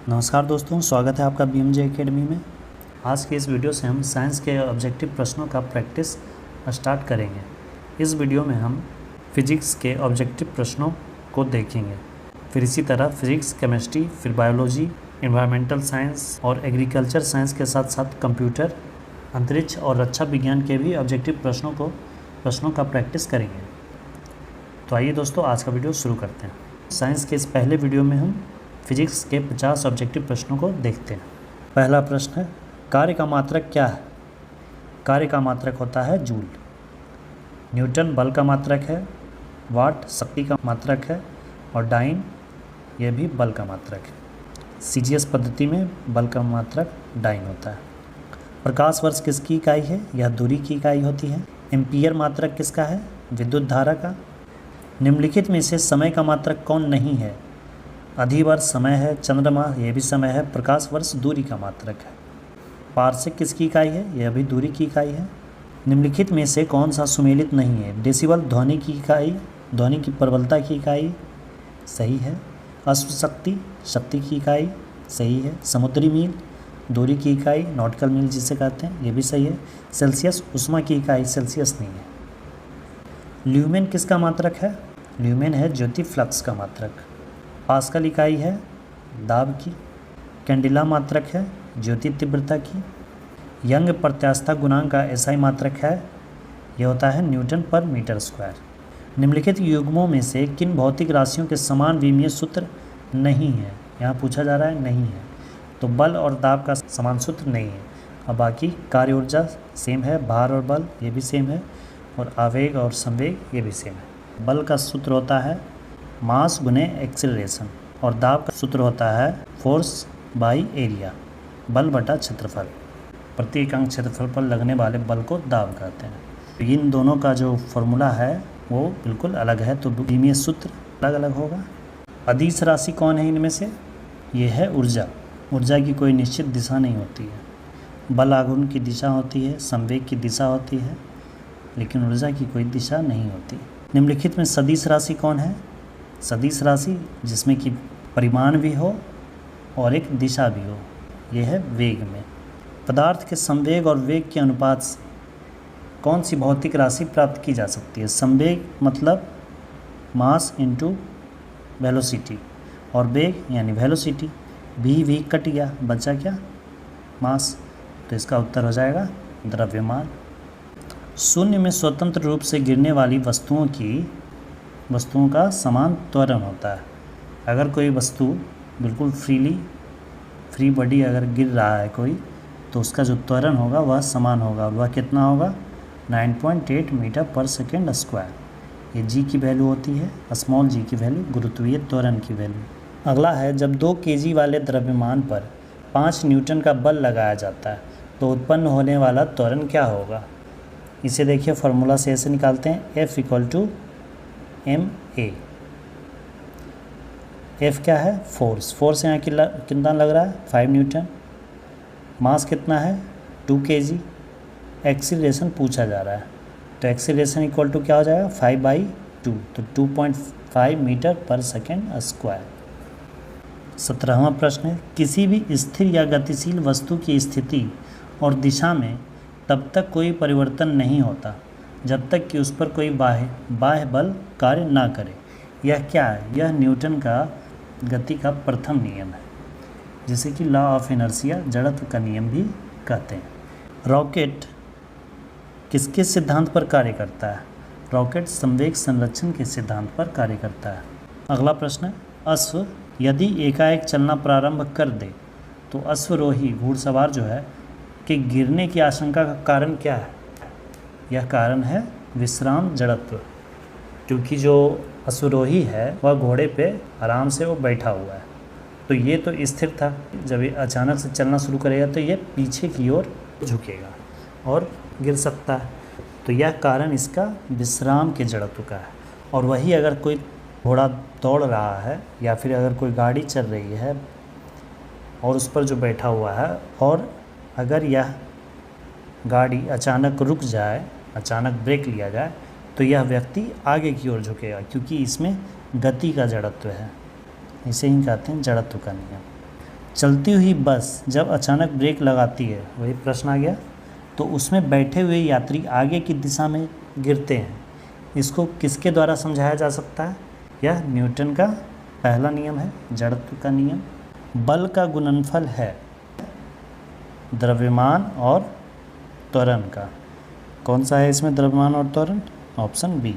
नमस्कार दोस्तों, स्वागत है आपका BMJ एकेडमी में। आज के इस वीडियो से हम साइंस के ऑब्जेक्टिव प्रश्नों का प्रैक्टिस स्टार्ट करेंगे। इस वीडियो में हम फिजिक्स के ऑब्जेक्टिव प्रश्नों को देखेंगे, फिर इसी तरह फिजिक्स, केमिस्ट्री, फिर बायोलॉजी, एनवायरमेंटल साइंस और एग्रीकल्चर साइंस के साथ साथ कंप्यूटर, अंतरिक्ष और रक्षा विज्ञान के भी ऑब्जेक्टिव प्रश्नों का प्रैक्टिस करेंगे। तो आइए दोस्तों, आज का वीडियो शुरू करते हैं। साइंस के इस पहले वीडियो में हम फिजिक्स के 50 ऑब्जेक्टिव प्रश्नों को देखते हैं। पहला प्रश्न है, कार्य का मात्रक क्या है? कार्य का मात्रक होता है जूल। न्यूटन बल का मात्रक है, वाट शक्ति का मात्रक है और डाइन यह भी बल का मात्रक है। CGS पद्धति में बल का मात्रक डाइन होता है। प्रकाश वर्ष किसकी इकाई है? यह दूरी की इकाई होती है। एम्पियर मात्रक किसका है? विद्युत धारा का। निम्नलिखित में से समय का मात्रक कौन नहीं है? अधिवर्ष समय है, चंद्रमा यह भी समय है, प्रकाश वर्ष दूरी का मात्रक है। पारसेक किसकी इकाई है? यह भी दूरी की इकाई है। निम्नलिखित में से कौन सा सुमेलित नहीं है? डेसिबल ध्वनि की इकाई, ध्वनि की प्रबलता की इकाई, सही है। अश्व शक्ति, शक्ति की इकाई, सही है। समुद्री मील, दूरी की इकाई, नॉटिकल मील जिसे कहते हैं, यह भी सही है। सेल्सियस, उष्मा की इकाई, सेल्सियस नहीं है। ल्यूमेन किसका मात्रक है? ल्यूमेन है ज्योति फ्लक्स का मात्रक। पास्कल इकाई है दाब की। कैंडिला मात्रक है ज्योति तीव्रता की। यंग प्रत्यास्थता गुणांक का SI मात्रक है, यह होता है न्यूटन पर मीटर स्क्वायर। निम्नलिखित युग्मों में से किन भौतिक राशियों के समान विमीय सूत्र नहीं है? यहाँ पूछा जा रहा है नहीं है, तो बल और दाब का समान सूत्र नहीं है। अब बाकी कार्य ऊर्जा सेम है, भार और बल ये भी सेम है, और आवेग और संवेग ये भी सेम है। बल का सूत्र होता है मास गुने एक्सेलरेशन और दाब का सूत्र होता है फोर्स बाई एरिया, बल बटा क्षेत्रफल। प्रति इकाई क्षेत्रफल पर लगने वाले बल को दाब कहते हैं। तो इन दोनों का जो फॉर्मूला है वो बिल्कुल अलग है, तो विमीय सूत्र अलग अलग होगा। अदिश राशि कौन है इनमें से? ये है ऊर्जा। ऊर्जा की कोई निश्चित दिशा नहीं होती है। बल आघूर्ण की दिशा होती है, संवेग की दिशा होती है, लेकिन ऊर्जा की कोई दिशा नहीं होती। निम्नलिखित में सदिश राशि कौन है? सदिश राशि जिसमें कि परिमाण भी हो और एक दिशा भी हो, यह है वेग में। पदार्थ के संवेग और वेग के अनुपात से कौन सी भौतिक राशि प्राप्त की जा सकती है? संवेग मतलब मास इनटू वेलोसिटी, और वेग यानी वेलोसिटी। भी कट गया, बचा क्या? मास। तो इसका उत्तर हो जाएगा द्रव्यमान। शून्य में स्वतंत्र रूप से गिरने वाली वस्तुओं का समान त्वरण होता है। अगर कोई वस्तु बिल्कुल फ्री बॉडी अगर गिर रहा है कोई, तो उसका जो त्वरण होगा वह समान होगा। वह कितना होगा? 9.8 मीटर पर सेकेंड स्क्वायर। ये g की वैल्यू होती है, स्मॉल g की वैल्यू, गुरुत्वीय त्वरण की वैल्यू। अगला है, जब 2 kg वाले द्रव्यमान पर 5 न्यूटन का बल लगाया जाता है तो उत्पन्न होने वाला त्वरण क्या होगा? इसे देखिए, फार्मूला से ऐसे निकालते हैं, F = ma। F क्या है? फोर्स यहाँ कितना लग रहा है? 5 न्यूटन। मास कितना है? 2 kg। एक्सीलरेशन पूछा जा रहा है, तो एक्सीलरेशन इक्वल टू क्या हो जाएगा? 5/2, तो 2.5 मीटर पर सेकेंड स्क्वायर। 17वां प्रश्न है, किसी भी स्थिर या गतिशील वस्तु की स्थिति और दिशा में तब तक कोई परिवर्तन नहीं होता जब तक कि उस पर कोई बाह्य बल कार्य ना करे। यह क्या है? यह न्यूटन का गति का प्रथम नियम है, जिसे कि लॉ ऑफ इनर्शिया, जड़त्व का नियम भी कहते हैं। रॉकेट किसके सिद्धांत पर कार्य करता है? रॉकेट संवेग संरक्षण के सिद्धांत पर कार्य करता है। अगला प्रश्न है, अश्व यदि एकाएक चलना प्रारंभ कर दे तो अश्वरोही घुड़सवार जो है कि गिरने की आशंका का कारण क्या है? यह कारण है विश्राम जड़त्व, क्योंकि जो अश्वरोही है वह घोड़े पे आराम से वो बैठा हुआ है, तो ये तो स्थिर था। जब ये अचानक से चलना शुरू करेगा तो ये पीछे की ओर झुकेगा और गिर सकता है, तो यह कारण इसका विश्राम के जड़त्व का है। और वही अगर कोई घोड़ा दौड़ रहा है या फिर अगर कोई गाड़ी चल रही है और उस पर जो बैठा हुआ है, और अगर यह गाड़ी अचानक रुक जाए, अचानक ब्रेक लिया जाए, तो यह व्यक्ति आगे की ओर झुकेगा, क्योंकि इसमें गति का जड़त्व है। इसे ही कहते हैं जड़त्व का नियम। चलती हुई बस जब अचानक ब्रेक लगाती है, वही प्रश्न आ गया, तो उसमें बैठे हुए यात्री आगे की दिशा में गिरते हैं। इसको किसके द्वारा समझाया जा सकता है? यह न्यूटन का पहला नियम है, जड़त्व का नियम। बल का गुणनफल है द्रव्यमान और त्वरण का। कौन सा है इसमें द्रव्यमान और त्वरण? Option B.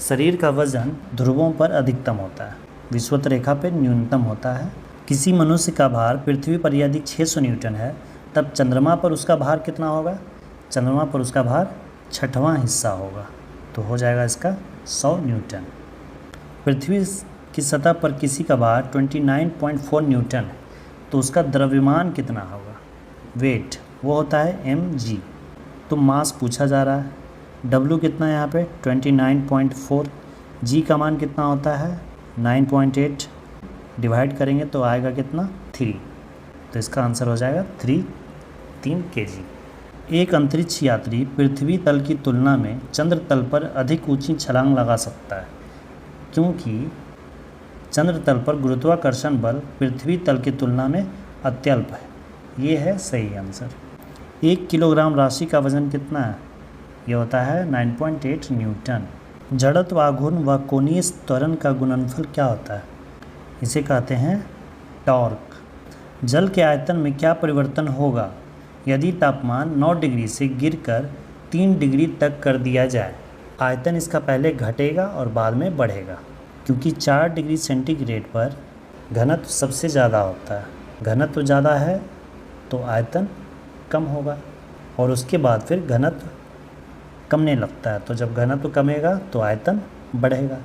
शरीर का वजन ध्रुवों पर अधिकतम होता है, विषुवत रेखा पर न्यूनतम होता है। किसी मनुष्य का भार पृथ्वी पर यदि 600 न्यूटन है, तब चंद्रमा पर उसका भार कितना होगा? चंद्रमा पर उसका भार 6वां हिस्सा होगा, तो हो जाएगा इसका 100 न्यूटन। पृथ्वी की सतह पर किसी का भार 29.4 न्यूटन है, तो उसका द्रव्यमान कितना होगा? वेट, वो होता है mg। तो मास पूछा जा रहा है, W कितना है यहाँ पे? 29.4। g का मान कितना होता है? 9.8। डिवाइड करेंगे तो आएगा कितना? 3। तो इसका आंसर हो जाएगा 3 kg। एक अंतरिक्ष यात्री पृथ्वी तल की तुलना में चंद्र तल पर अधिक ऊंची छलांग लगा सकता है, क्योंकि चंद्र तल पर गुरुत्वाकर्षण बल पृथ्वी तल की तुलना में अत्यल्प है। ये है सही आंसर। 1 किलोग्राम राशि का वजन कितना है? ये होता है 9.8 न्यूटन। जड़त्व आघूर्ण व कोणीय त्वरण का गुणनफल क्या होता है? इसे कहते हैं टॉर्क। जल के आयतन में क्या परिवर्तन होगा यदि तापमान 9 डिग्री से गिरकर 3 डिग्री तक कर दिया जाए? आयतन इसका पहले घटेगा और बाद में बढ़ेगा, क्योंकि 4 डिग्री सेंटीग्रेड पर घनत्व सबसे ज़्यादा होता है। घनत्व ज़्यादा है तो आयतन कम होगा, और उसके बाद फिर घनत्व कमने लगता है। तो जब घनत्व कमेगा तो आयतन बढ़ेगा।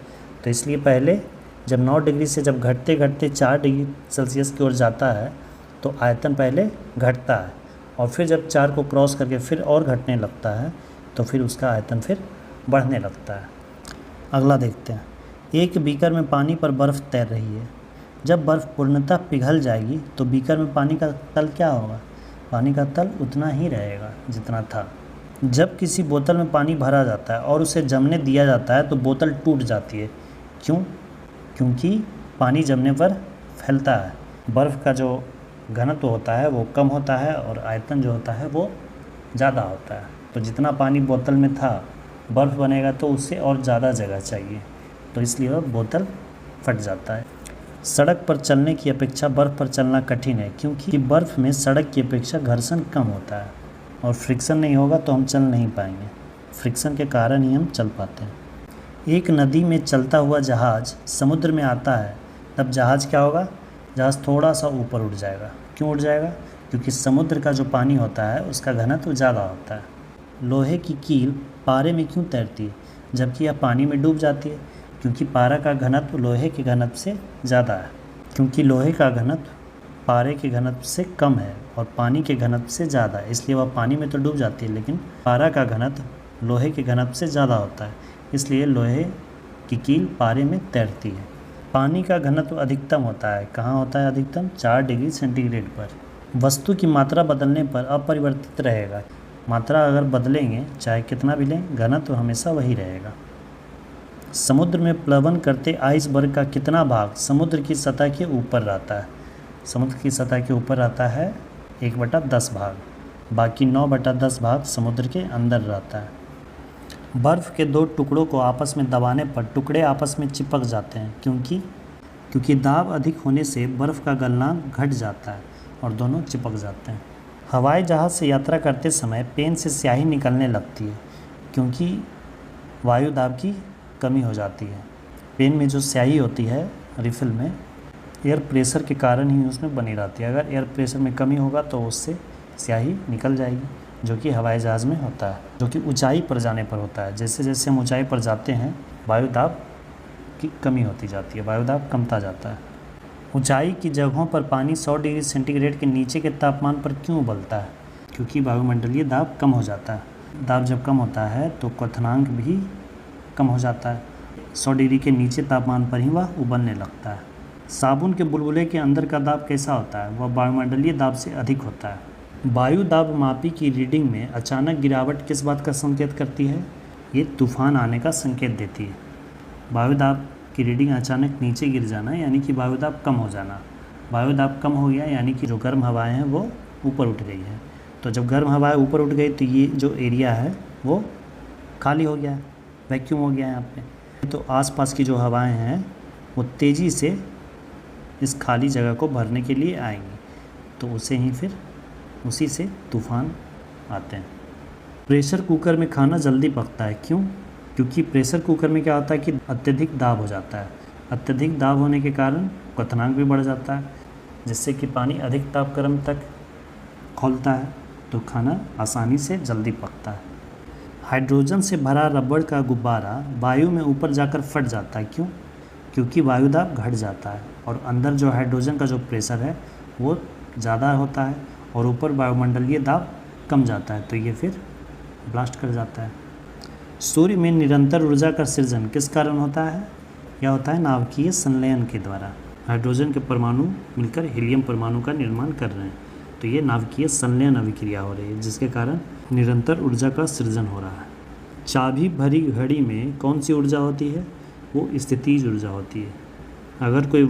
तो इसलिए पहले जब 9 डिग्री से जब घटते घटते 4 डिग्री सेल्सियस की ओर जाता है तो आयतन पहले घटता है, और फिर जब 4 को क्रॉस करके फिर और घटने लगता है तो फिर उसका आयतन फिर बढ़ने लगता है। अगला देखते हैं। एक बीकर में पानी पर बर्फ़ तैर रही है। जब बर्फ़ पूर्णतः पिघल जाएगी तो बीकर में पानी का तल क्या होगा? पानी का तल उतना ही रहेगा जितना था। जब किसी बोतल में पानी भरा जाता है और उसे जमने दिया जाता है तो बोतल टूट जाती है। क्यों? क्योंकि पानी जमने पर फैलता है। बर्फ़ का जो घनत्व होता है वो कम होता है और आयतन जो होता है वो ज़्यादा होता है। तो जितना पानी बोतल में था, बर्फ़ बनेगा तो उससे और ज़्यादा जगह चाहिए, तो इसलिए वह बोतल फट जाता है। सड़क पर चलने की अपेक्षा बर्फ़ पर चलना कठिन है, क्योंकि बर्फ़ में सड़क की अपेक्षा घर्षण कम होता है और फ्रिक्शन नहीं होगा तो हम चल नहीं पाएंगे। फ्रिक्शन के कारण ही हम चल पाते हैं। एक नदी में चलता हुआ जहाज़ समुद्र में आता है, तब जहाज़ क्या होगा? जहाज़ थोड़ा सा ऊपर उठ जाएगा। क्यों उठ जाएगा? क्योंकि समुद्र का जो पानी होता है उसका घनत्व ज़्यादा होता है। लोहे की कील पारे में क्यों तैरती है जबकि यह पानी में डूब जाती है? क्योंकि पारा का घनत्व लोहे के घनत्व से ज़्यादा है। क्योंकि लोहे का घनत्व पारे के घनत्व से कम है और पानी के घनत्व से ज़्यादा है, इसलिए वह पानी में तो डूब जाती है, लेकिन पारा का घनत्व लोहे के घनत्व से ज़्यादा होता है, इसलिए लोहे की कील पारे में तैरती है। पानी का घनत्व अधिकतम होता है। कहाँ होता है अधिकतम? 4 डिग्री सेंटीग्रेड पर। वस्तु की मात्रा बदलने पर अपरिवर्तित रहेगा। मात्रा अगर बदलेंगे, चाहे कितना भी लें, घनत्व हमेशा वही रहेगा। समुद्र में प्लवन करते आइसबर्ग का कितना भाग समुद्र की सतह के ऊपर रहता है? समुद्र की सतह के ऊपर रहता है 1/10 भाग, बाकी 9/10 भाग समुद्र के अंदर रहता है। बर्फ़ के 2 टुकड़ों को आपस में दबाने पर टुकड़े आपस में चिपक जाते हैं, क्योंकि दाब अधिक होने से बर्फ़ का गलनांक घट जाता है और दोनों चिपक जाते हैं। हवाई जहाज़ से यात्रा करते समय पेन से स्याही निकलने लगती है, क्योंकि वायु दाब की कमी हो जाती है। पेन में जो स्याही होती है रिफ़िल में, एयर प्रेशर के कारण ही उसमें बनी रहती है। अगर एयर प्रेशर में कमी होगा तो उससे स्याही निकल जाएगी, जो कि हवाई जहाज़ में होता है, जो कि ऊंचाई पर जाने पर होता है। जैसे जैसे हम ऊंचाई पर जाते हैं वायु दाब की कमी होती जाती है, वायु दाब कमता जाता है। ऊंचाई की जगहों पर पानी 100 डिग्री सेंटीग्रेड के नीचे के तापमान पर क्यों उबलता है? क्योंकि वायुमंडलीय दाब कम हो जाता है। दाब जब कम होता है तो क्वथनांक भी कम हो जाता है। 100 डिग्री के नीचे तापमान पर ही वह उबलने लगता है। साबुन के बुलबुले के अंदर का दाब कैसा होता है? वह वायुमंडलीय दाब से अधिक होता है। वायु दाब मापी की रीडिंग में अचानक गिरावट किस बात का संकेत करती है? ये तूफान आने का संकेत देती है। वायु दाब की रीडिंग अचानक नीचे गिर जाना यानी कि वायु दाब कम हो जाना, वायु दाब कम हो गया, यानी कि जो गर्म हवाएं हैं वो ऊपर उठ गई है। तो जब गर्म हवाएं ऊपर उठ गई तो ये जो एरिया है वो खाली हो गया है, वैक्यूम हो गया है यहाँ पे। तो आसपास की जो हवाएं हैं वो तेज़ी से इस खाली जगह को भरने के लिए आएंगी, तो उसी से तूफान आते हैं। प्रेशर कुकर में खाना जल्दी पकता है, क्यों? क्योंकि प्रेशर कुकर में क्या होता है कि अत्यधिक दाब हो जाता है। अत्यधिक दाब होने के कारण क्वथनांक भी बढ़ जाता है, जिससे कि पानी अधिक तापक्रम तक खौलता है, तो खाना आसानी से जल्दी पकता है। हाइड्रोजन से भरा रबड़ का गुब्बारा वायु में ऊपर जाकर फट जाता है, क्यों? क्योंकि वायु दाब घट जाता है और अंदर जो हाइड्रोजन का जो प्रेशर है वो ज़्यादा होता है और ऊपर वायुमंडलीय दाब कम जाता है, तो ये फिर ब्लास्ट कर जाता है। सूर्य में निरंतर ऊर्जा का सृजन किस कारण होता है? यह होता है नाभिकीय संलयन के द्वारा। हाइड्रोजन के परमाणु मिलकर हीलियम परमाणु का निर्माण कर रहे हैं, तो ये नाभिकीय संलयन अभिक्रिया हो रही है, जिसके कारण निरंतर ऊर्जा का सृजन हो रहा है। चाबी भरी घड़ी में कौन सी ऊर्जा होती है? वो स्थितिज ऊर्जा होती है। अगर कोई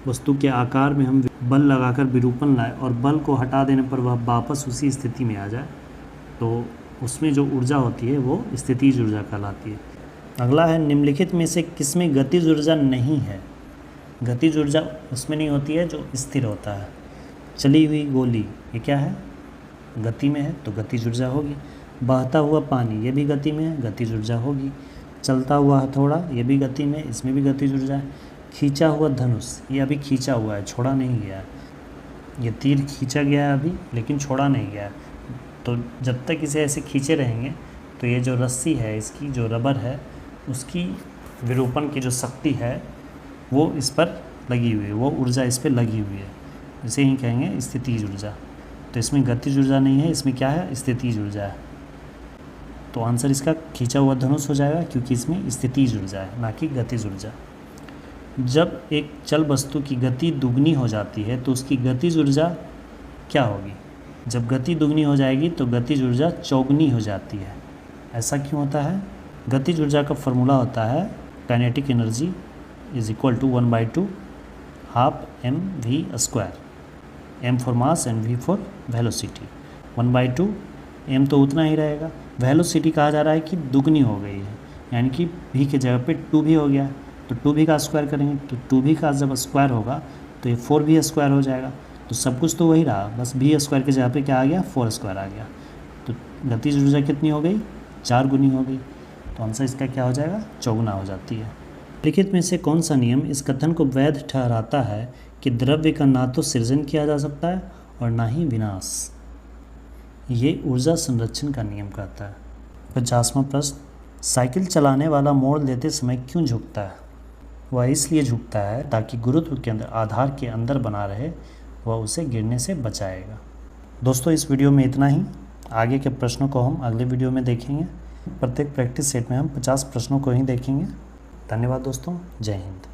वस्तु के आकार में हम बल लगाकर विरूपण लाए और बल को हटा देने पर वह वापस उसी स्थिति में आ जाए, तो उसमें जो ऊर्जा होती है वो स्थितिज ऊर्जा कहलाती है। अगला है, निम्नलिखित में से किसमें गतिज ऊर्जा नहीं है? गतिज ऊर्जा उसमें नहीं होती है जो स्थिर होता है। चली हुई गोली ये क्या है? गति में है, तो गतिज ऊर्जा होगी। बहता हुआ पानी ये भी गति में है, गतिज ऊर्जा होगी। चलता हुआ हथौड़ा ये भी गति में, इसमें भी गतिज ऊर्जा है। खींचा हुआ धनुष ये अभी खींचा हुआ है, छोड़ा नहीं गया। ये तीर खींचा गया है अभी, लेकिन छोड़ा नहीं गया। तो जब तक इसे ऐसे खींचे रहेंगे तो ये जो रस्सी है, इसकी जो रबर है, उसकी विरूपण की जो शक्ति है वो इस पर लगी हुई है, वो ऊर्जा इस पर लगी हुई है। इसे ही कहेंगे स्थितिज ऊर्जा। तो इसमें गतिज ऊर्जा नहीं है, इसमें क्या है? स्थितिज ऊर्जा है। तो आंसर इसका खींचा हुआ धनुष हो जाएगा, क्योंकि इसमें स्थितिज ऊर्जा है, ना कि गतिज ऊर्जा। जब एक चल वस्तु की गति दुगनी हो जाती है तो उसकी गतिज ऊर्जा क्या होगी? जब गति दुगनी हो जाएगी तो गतिज ऊर्जा चौगुनी हो जाती है। ऐसा क्यों होता है? गतिज ऊर्जा का फॉर्मूला होता है kinetic energy is equal to 1/2 half mv²। m for mass and v for velocity. 1/2 m तो उतना ही रहेगा। वेलोसिटी कहा जा रहा है कि दुगनी हो गई है, यानी कि v के जगह पे 2v हो गया, तो 2v का स्क्वायर करेंगे तो 2v का जब स्क्वायर होगा तो ये 4v² हो जाएगा। तो सब कुछ तो वही रहा, बस v² के जगह पे क्या आ गया? 4² आ गया। तो गतिज ऊर्जा कितनी हो गई? 4 गुनी हो गई। तो आंसर इसका क्या हो जाएगा? चौगुना हो जाती है। लिखित में से कौन सा नियम इस कथन को वैध ठहराता है कि द्रव्य का ना तो सृजन किया जा सकता है और ना ही विनाश? ये ऊर्जा संरक्षण का नियम कहता है। 50वां प्रश्न, साइकिल चलाने वाला मोड़ लेते समय क्यों झुकता है? वह इसलिए झुकता है ताकि गुरुत्व केंद्र आधार के अंदर बना रहे, वह उसे गिरने से बचाएगा। दोस्तों, इस वीडियो में इतना ही। आगे के प्रश्नों को हम अगले वीडियो में देखेंगे। प्रत्येक प्रैक्टिस सेट में हम 50 प्रश्नों को ही देखेंगे। धन्यवाद दोस्तों, जय हिंद।